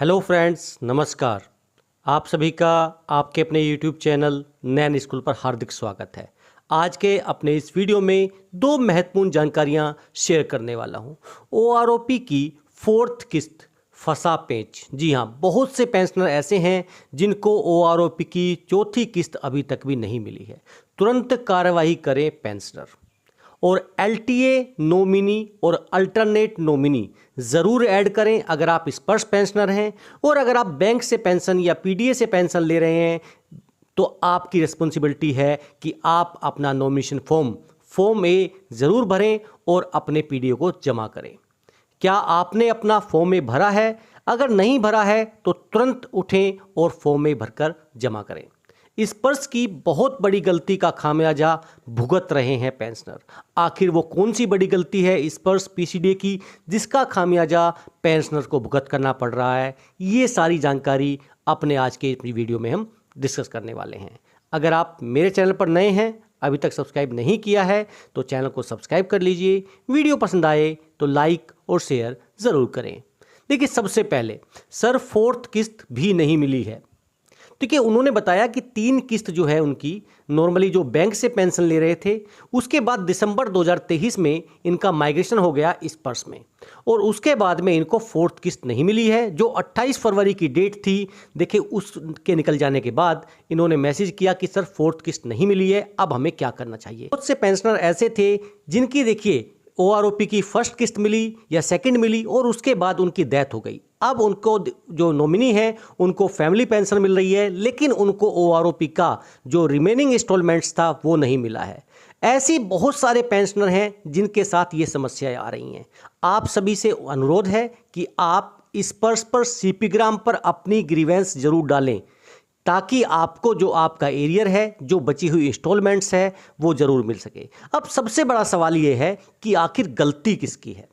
Hello friends, नमस्कार। आप सभी का आपके अपने यूट्यूब चैनल नैन स्कूल पर हार्दिक स्वागत है। आज के अपने इस वीडियो में दो महत्वपूर्ण जानकारियां शेयर करने वाला हूं। ओआरओपी की फोर्थ किस्त फंसा पेंच। जी हां, बहुत से पेंशनर ऐसे हैं जिनको ओआरओपी की चौथी किस्त अभी तक भी नहीं मिली है। तुरंत कार्रवाई करें पेंशनर। और एलटीए नॉमिनी और अल्टरनेट नॉमिनी ज़रूर ऐड करें अगर आप स्पर्श पेंशनर हैं। और अगर आप बैंक से पेंशन या पीडीए से पेंशन ले रहे हैं तो आपकी रिस्पॉन्सिबिलिटी है कि आप अपना नॉमिनेशन फॉर्म ए ज़रूर भरें और अपने पीडीए को जमा करें। क्या आपने अपना फॉर्म ए भरा है? अगर नहीं भरा है तो तुरंत उठें और फॉर्म ए भरकर जमा करें। स्पर्श की बहुत बड़ी गलती का खामियाजा भुगत रहे हैं पेंशनर। आखिर वो कौन सी बड़ी गलती है स्पर्श पीसीडीए की जिसका खामियाजा पेंशनर को भुगत करना पड़ रहा है? ये सारी जानकारी अपने आज के वीडियो में हम डिस्कस करने वाले हैं। अगर आप मेरे चैनल पर नए हैं, अभी तक सब्सक्राइब नहीं किया है तो चैनल को सब्सक्राइब कर लीजिए। वीडियो पसंद आए तो लाइक और शेयर ज़रूर करें। देखिए, सबसे पहले सर फोर्थ किस्त भी नहीं मिली है। देखिए, उन्होंने बताया कि 3 किस्त जो है उनकी नॉर्मली जो बैंक से पेंशन ले रहे थे, उसके बाद दिसंबर 2023 में इनका माइग्रेशन हो गया स्पर्श में, और उसके बाद में इनको फोर्थ किस्त नहीं मिली है जो 28 फरवरी की डेट थी। देखिए, उसके निकल जाने के बाद इन्होंने मैसेज किया कि सर फोर्थ किस्त नहीं मिली है, अब हमें क्या करना चाहिए। बहुत से पेंशनर ऐसे थे जिनकी देखिए ओआरओपी की फर्स्ट किस्त मिली या सेकंड मिली और उसके बाद उनकी डेथ हो गई। अब उनको जो नॉमिनी है उनको फैमिली पेंशन मिल रही है, लेकिन उनको ओआरओपी का जो रिमेनिंग इंस्टॉलमेंट्स था वो नहीं मिला है। ऐसी बहुत सारे पेंशनर हैं जिनके साथ ये समस्याएं आ रही हैं। आप सभी से अनुरोध है कि आप स्पर्श पर सीपीग्राम पर अपनी ग्रीवेंस जरूर डालें ताकि आपको जो आपका एरियर है, जो बची हुई इंस्टॉलमेंट्स है, वो ज़रूर मिल सके। अब सबसे बड़ा सवाल ये है कि आखिर गलती किसकी है।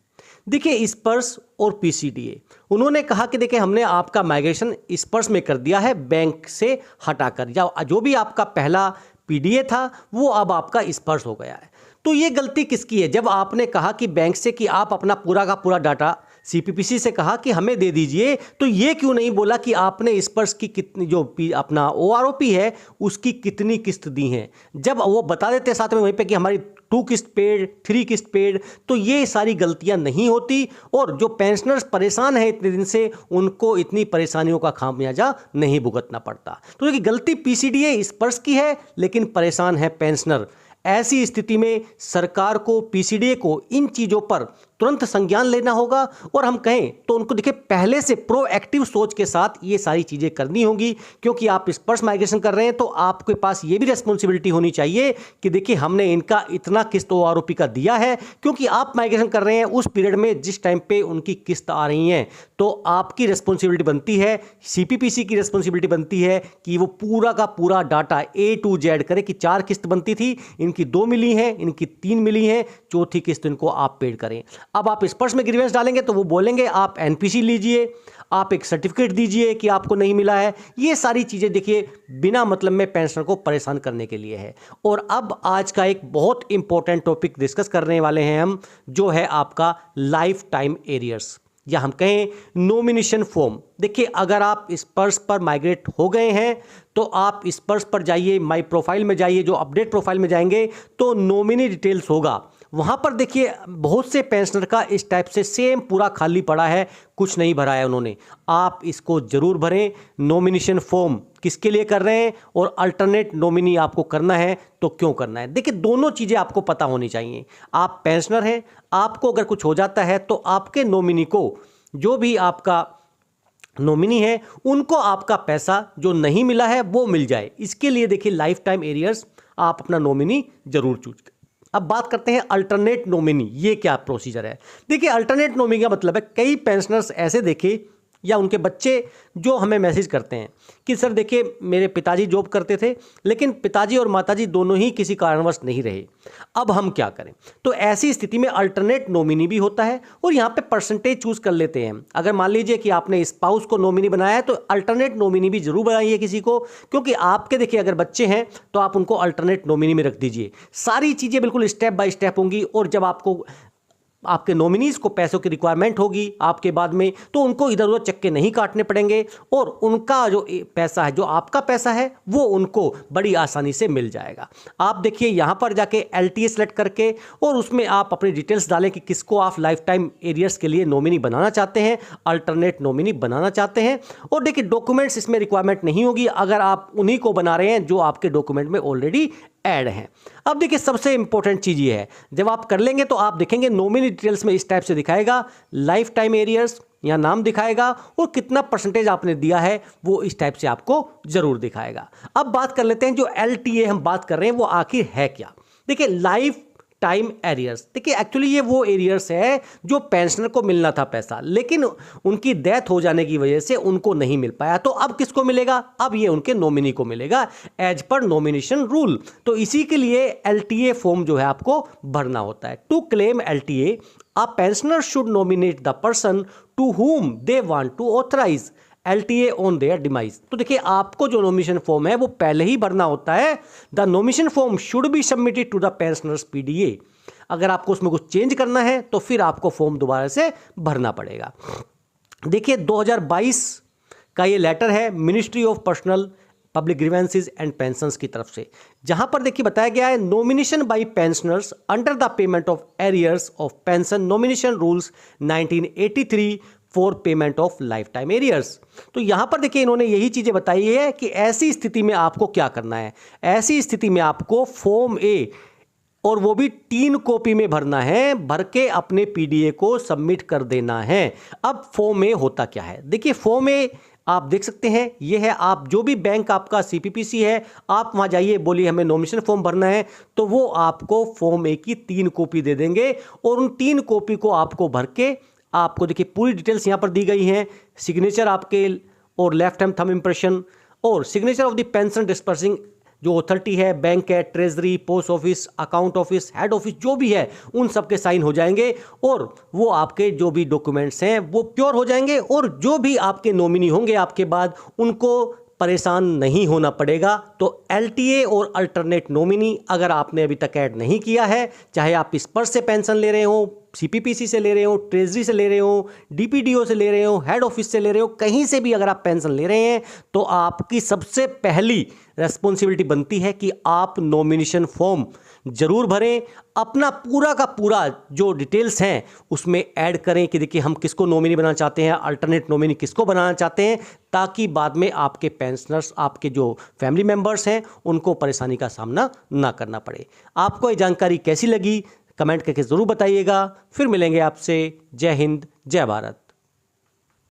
देखिए, स्पर्श और पीसीडीए उन्होंने कहा कि देखिए हमने आपका माइग्रेशन स्पर्श में कर दिया है बैंक से हटाकर, या जो भी आपका पहला पीडीए था वो अब आपका स्पर्श हो गया है। तो ये गलती किसकी है? जब आपने कहा कि बैंक से कि आप अपना पूरा का पूरा डाटा सीपीपीसी से कहा कि हमें दे दीजिए, तो ये क्यों नहीं बोला कि आपने स्पर्श की कितनी जो अपना ओआरओपी है उसकी कितनी किस्त दी हैं? जब वो बता देते साथ में वहीं पे कि हमारी 2 किस्त पेड, 3 किस्त पेड, तो ये सारी गलतियां नहीं होती और जो पेंशनर्स परेशान हैं इतने दिन से उनको इतनी परेशानियों का खामियाजा नहीं भुगतना पड़ता। तो देखिए, गलती पीसीडीए स्पर्श की है लेकिन परेशान है पेंशनर। ऐसी स्थिति में सरकार को, पीसीडीए को इन चीज़ों पर तुरंत संज्ञान लेना होगा और हम कहें तो उनको देखिए पहले से प्रोएक्टिव सोच के साथ ये सारी चीज़ें करनी होंगी, क्योंकि आप स्पर्श माइग्रेशन कर रहे हैं तो आपके पास ये भी रिस्पॉन्सिबिलिटी होनी चाहिए कि देखिए हमने इनका इतना किस्त ओआरओपी का दिया है, क्योंकि आप माइग्रेशन कर रहे हैं उस पीरियड में जिस टाइम पे उनकी किस्त आ रही हैं, तो आपकी रिस्पॉन्सिबिलिटी बनती है, सीपीपीसी की रिस्पॉन्सिबिलिटी बनती है कि वो पूरा का पूरा डाटा A to Z करे कि 4 किस्त बनती थी, इनकी 2 मिली हैं, इनकी 3 मिली हैं, चौथी किस्त इनको आप पेड करें। अब आप स्पर्श में ग्रीवेंस डालेंगे तो वो बोलेंगे आप एनपीसी लीजिए, आप एक सर्टिफिकेट दीजिए कि आपको नहीं मिला है। ये सारी चीज़ें देखिए बिना मतलब में पेंशनर को परेशान करने के लिए है। और अब आज का एक बहुत इंपॉर्टेंट टॉपिक डिस्कस करने वाले हैं हम, जो है आपका लाइफ टाइम एरियर्स, या हम कहें नॉमिनेशन फॉर्म। देखिए, अगर आप स्पर्श पर माइग्रेट हो गए हैं तो आप स्पर्श पर जाइए, माई प्रोफाइल में जाइए, जो अपडेट प्रोफाइल में जाएंगे तो नॉमिनी डिटेल्स होगा। वहाँ पर देखिए बहुत से पेंशनर का इस टाइप से सेम पूरा खाली पड़ा है, कुछ नहीं भरा है उन्होंने। आप इसको ज़रूर भरें। नॉमिनेशन फॉर्म किसके लिए कर रहे हैं और अल्टरनेट नॉमिनी आपको करना है तो क्यों करना है? देखिए, दोनों चीज़ें आपको पता होनी चाहिए। आप पेंशनर हैं, आपको अगर कुछ हो जाता है तो आपके नॉमिनी को, जो भी आपका नॉमिनी है, उनको आपका पैसा जो नहीं मिला है वो मिल जाए। इसके लिए देखिए लाइफ टाइम एरियर्स आप अपना नॉमिनी जरूर चूज करें। अब बात करते हैं अल्टरनेट नॉमिनी, ये क्या प्रोसीजर है। देखिए, अल्टरनेट नॉमिनी का मतलब है कई पेंशनर्स ऐसे देखे या उनके बच्चे जो हमें मैसेज करते हैं कि सर देखिए मेरे पिताजी जॉब करते थे लेकिन पिताजी और माताजी दोनों ही किसी कारणवश नहीं रहे, अब हम क्या करें? तो ऐसी स्थिति में अल्टरनेट नॉमिनी भी होता है और यहाँ पे परसेंटेज चूज कर लेते हैं। अगर मान लीजिए कि आपने स्पाउस को नॉमिनी बनाया है तो अल्टरनेट नॉमिनी भी जरूर बनाइए किसी को, क्योंकि आपके देखिए अगर बच्चे हैं तो आप उनको अल्टरनेट नॉमिनी में रख दीजिए। सारी चीज़ें बिल्कुल स्टेप बाय स्टेप होंगी और जब आपको आपके नॉमिनीज को पैसों की रिक्वायरमेंट होगी आपके बाद में, तो उनको इधर उधर चक्के नहीं काटने पड़ेंगे और उनका जो पैसा है, जो आपका पैसा है, वो उनको बड़ी आसानी से मिल जाएगा। आप देखिए यहाँ पर जाके LTA सेलेक्ट करके और उसमें आप अपनी डिटेल्स डालें कि किसको आप लाइफ टाइम एरियर्स के लिए नॉमिनी बनाना चाहते हैं, अल्टरनेट नॉमिनी बनाना चाहते हैं। और देखिए डॉक्यूमेंट्स इसमें रिक्वायरमेंट नहीं होगी अगर आप उन्हीं को बना रहे हैं जो आपके डॉक्यूमेंट में ऑलरेडी ऐड हैं। अब देखिए सबसे इंपॉर्टेंट चीज ये है, जब आप कर लेंगे तो आप देखेंगे नॉमिनी डिटेल्स में इस टाइप से दिखाएगा, लाइफ टाइम एरियर्स या नाम दिखाएगा और कितना परसेंटेज आपने दिया है वो इस टाइप से आपको जरूर दिखाएगा। अब बात कर लेते हैं जो LTA हम बात कर रहे हैं वो आखिर है क्या। देखिए लाइफ टाइम एरियर्स, देखिए एक्चुअली ये वो एरियर्स है जो पेंशनर को मिलना था पैसा, लेकिन उनकी डेथ हो जाने की वजह से उनको नहीं मिल पाया, तो अब किसको मिलेगा, अब ये उनके नॉमिनी को मिलेगा एज पर नॉमिनेशन रूल। तो इसी के लिए LTA फॉर्म जो है आपको भरना होता है। To claim LTA a pensioner should nominate the person to whom they want to authorise LTA on their demise. तो देखिए आपको जो नॉमिनेशन फॉर्म है वो पहले ही भरना होता है। The nomination form should be submitted to the pensioner's PDA। अगर आपको उसमें कुछ चेंज करना है तो फिर आपको फॉर्म दोबारा से भरना पड़ेगा। देखिए 2022 का ये लेटर है ministry of personnel public grievances and pensions की तरफ से, जहां पर देखिए बताया गया है nomination by pensioners under the payment of arrears of pension nomination rules 1983 for payment of lifetime arrears. तो यहां पर देखिए इन्होंने यही चीजें बताई है कि ऐसी स्थिति में आपको क्या करना है। ऐसी स्थिति में आपको फॉर्म A और वो भी 3 कॉपी में भरना है, भर के अपने PDA को सबमिट कर देना है। अब फॉर्म A होता क्या है, देखिए फॉर्म A आप देख सकते हैं, ये है, आप जो भी बैंक आपका CPPC है आप वहाँ जाइए, बोलिए हमें नॉमिनेशन फॉर्म भरना है, तो वो आपको फॉर्म A की 3 कॉपी दे देंगे और उन 3 कॉपी को आपको भर के आपको देखिए पूरी डिटेल्स यहाँ पर दी गई हैं, सिग्नेचर आपके और लेफ्ट हैंड थंब इंप्रेशन और signature of the pension dispersing जो अथॉरिटी है, बैंक है, treasury, post office, account office, head office जो भी है उन सब के साइन हो जाएंगे और वो आपके जो भी डॉक्यूमेंट्स हैं वो प्योर हो जाएंगे और जो भी आपके नॉमिनी होंगे आपके बाद उनको परेशान नहीं होना पड़ेगा। तो LTA और अल्टरनेट नॉमिनी अगर आपने अभी तक ऐड नहीं किया है, चाहे आप इस पर से पेंशन ले रहे हो, CPPC से ले रहे हो, ट्रेजरी से ले रहे हो, DPDO से ले रहे हो, हेड ऑफिस से ले रहे हो, कहीं से भी अगर आप पेंशन ले रहे हैं तो आपकी सबसे पहली रेस्पॉन्सिबिलिटी बनती है कि आप नॉमिनेशन फॉर्म जरूर भरें, अपना पूरा का पूरा जो डिटेल्स हैं उसमें ऐड करें कि देखिए हम किसको नॉमिनी बनाना चाहते हैं, अल्टरनेट नॉमिनी किसको बनाना चाहते हैं, ताकि बाद में आपके पेंशनर्स, आपके जो फैमिली मेंबर्स हैं उनको परेशानी का सामना ना करना पड़े। आपको ये जानकारी कैसी लगी कमेंट करके ज़रूर बताइएगा। फिर मिलेंगे आपसे। जय हिंद, जय भारत।